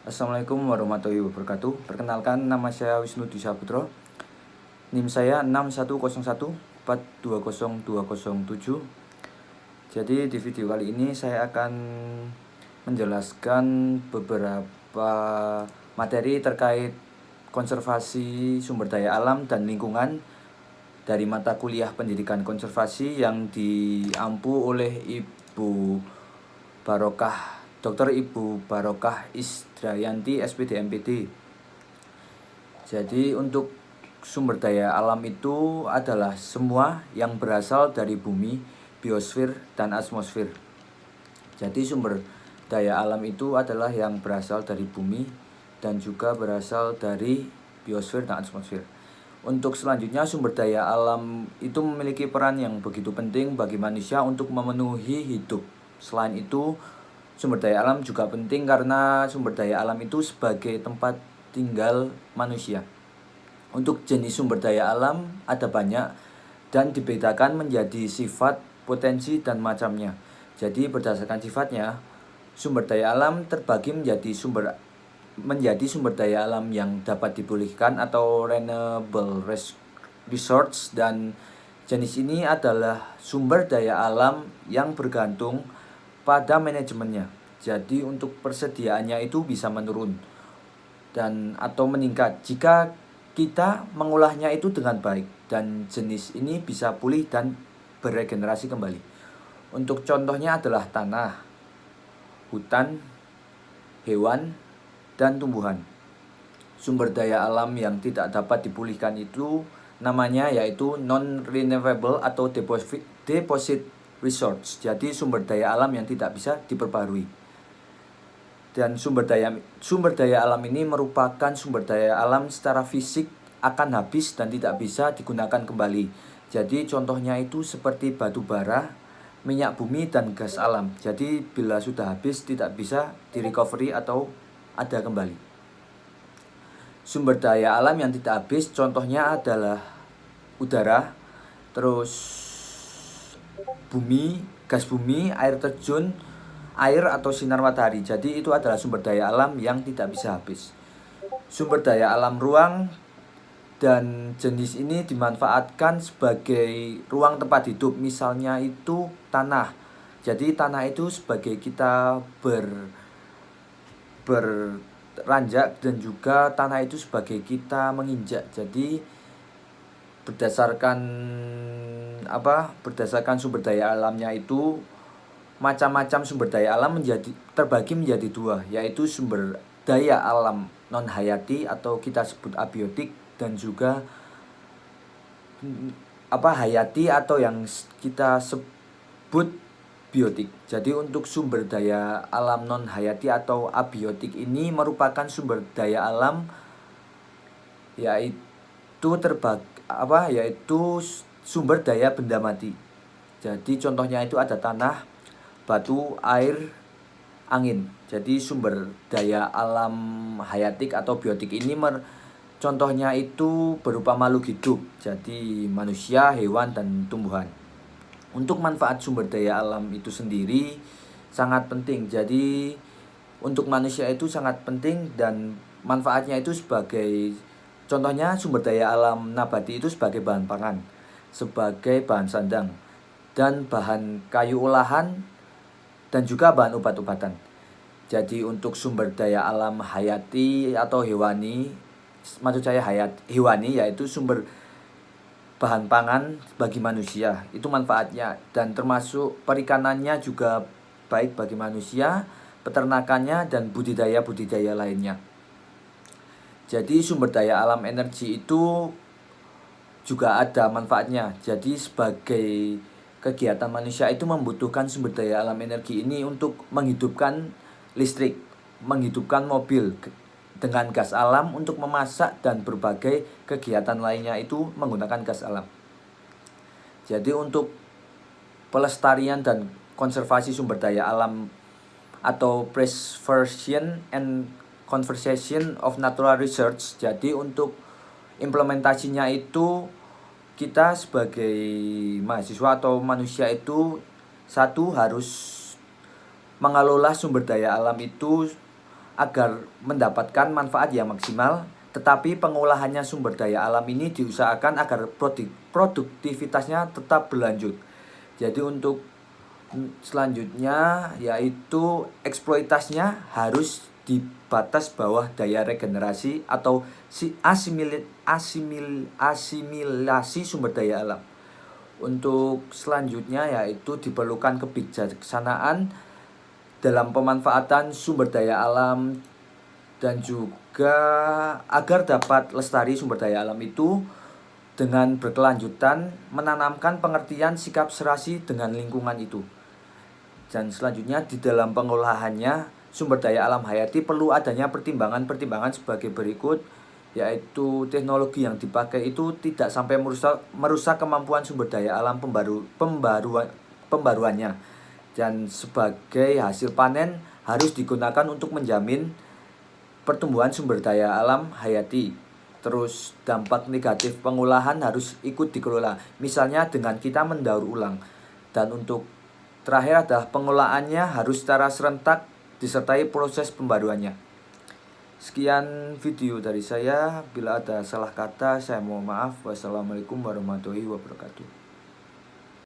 Assalamualaikum warahmatullahi wabarakatuh. Perkenalkan, nama saya Wisnu Dwi Saputro. NIM saya 6101420207. Jadi di video kali ini saya akan menjelaskan beberapa materi terkait konservasi sumber daya alam dan lingkungan dari mata kuliah pendidikan konservasi yang diampu oleh Dr. Ibu Barokah Isdrayanti SPD MPD. Jadi untuk sumber daya alam itu adalah semua yang berasal dari bumi, biosfer, dan atmosfer. Jadi sumber daya alam itu adalah yang berasal dari bumi dan juga berasal dari biosfer dan atmosfer. Untuk selanjutnya, sumber daya alam itu memiliki peran yang begitu penting bagi manusia untuk memenuhi hidup. Selain itu, sumber daya alam juga penting karena sumber daya alam itu sebagai tempat tinggal manusia. Untuk jenis sumber daya alam ada banyak dan dibedakan menjadi sifat, potensi, dan macamnya. Jadi berdasarkan sifatnya, sumber daya alam terbagi menjadi sumber daya alam yang dapat dipulihkan atau renewable resource, dan jenis ini adalah sumber daya alam yang bergantung pada manajemennya. Jadi untuk persediaannya itu bisa menurun dan atau meningkat jika kita mengolahnya itu dengan baik, dan jenis ini bisa pulih dan beregenerasi kembali. Untuk contohnya adalah tanah, hutan, hewan, dan tumbuhan. Sumber daya alam yang tidak dapat dipulihkan itu namanya yaitu non-renewable atau deposit resource. Jadi sumber daya alam yang tidak bisa diperbarui. Dan sumber daya alam ini merupakan sumber daya alam secara fisik akan habis dan tidak bisa digunakan kembali. Jadi contohnya itu seperti batu bara, minyak bumi, dan gas alam. Jadi bila sudah habis tidak bisa direcovery atau ada kembali. Sumber daya alam yang tidak habis contohnya adalah udara, terus bumi, gas bumi, air terjun, air atau sinar matahari. Jadi itu adalah sumber daya alam yang tidak bisa habis. Sumber daya alam ruang dan jenis ini dimanfaatkan sebagai ruang tempat hidup. Misalnya itu tanah. Jadi tanah itu sebagai kita beranjak, dan juga tanah itu sebagai kita menginjak. Jadi berdasarkan sumber daya alamnya itu, macam-macam sumber daya alam terbagi menjadi dua, yaitu sumber daya alam non hayati atau kita sebut abiotik, dan juga hayati atau yang kita sebut biotik. Jadi untuk sumber daya alam non hayati atau abiotik ini merupakan sumber daya alam yaitu sumber daya benda mati. Jadi contohnya itu ada tanah, batu, air, angin. Jadi sumber daya alam hayatik atau biotik ini contohnya itu berupa makhluk hidup. Jadi manusia, hewan, dan tumbuhan. Untuk manfaat sumber daya alam itu sendiri sangat penting. Jadi untuk manusia itu sangat penting, dan manfaatnya itu sebagai contohnya sumber daya alam nabati itu sebagai bahan pangan, sebagai bahan sandang, dan bahan kayu olahan, dan juga bahan obat-obatan. Jadi untuk sumber daya alam hayati atau hewani, hewani yaitu sumber bahan pangan bagi manusia, itu manfaatnya, dan termasuk perikanannya juga baik bagi manusia, peternakannya, dan budidaya lainnya. Jadi sumber daya alam energi itu juga ada manfaatnya. Jadi sebagai kegiatan manusia itu membutuhkan sumber daya alam energi ini untuk menghidupkan listrik, menghidupkan mobil dengan gas alam, untuk memasak, dan berbagai kegiatan lainnya itu menggunakan gas alam. Jadi untuk pelestarian dan konservasi sumber daya alam atau preservation and conservation of natural resources, jadi untuk implementasinya itu kita sebagai mahasiswa atau manusia itu harus mengelola sumber daya alam itu agar mendapatkan manfaat yang maksimal, tetapi pengolahannya sumber daya alam ini diusahakan agar produktivitasnya tetap berlanjut. Jadi untuk selanjutnya yaitu eksploitasinya harus di batas bawah daya regenerasi atau asimilasi sumber daya alam. Untuk selanjutnya yaitu diperlukan kebijaksanaan dalam pemanfaatan sumber daya alam, dan juga agar dapat lestari sumber daya alam itu dengan berkelanjutan menanamkan pengertian sikap serasi dengan lingkungan itu. Dan selanjutnya di dalam pengolahannya sumber daya alam hayati perlu adanya pertimbangan-pertimbangan sebagai berikut, yaitu teknologi yang dipakai itu tidak sampai merusak kemampuan sumber daya alam pembaruannya, dan sebagai hasil panen harus digunakan untuk menjamin pertumbuhan sumber daya alam hayati. Terus dampak negatif pengolahan harus ikut dikelola, misalnya dengan kita mendaur ulang. Dan untuk terakhir adalah pengolahannya harus secara serentak disertai proses pembaruannya. Sekian video dari saya. Bila ada salah kata, saya mohon maaf. Wassalamualaikum warahmatullahi wabarakatuh.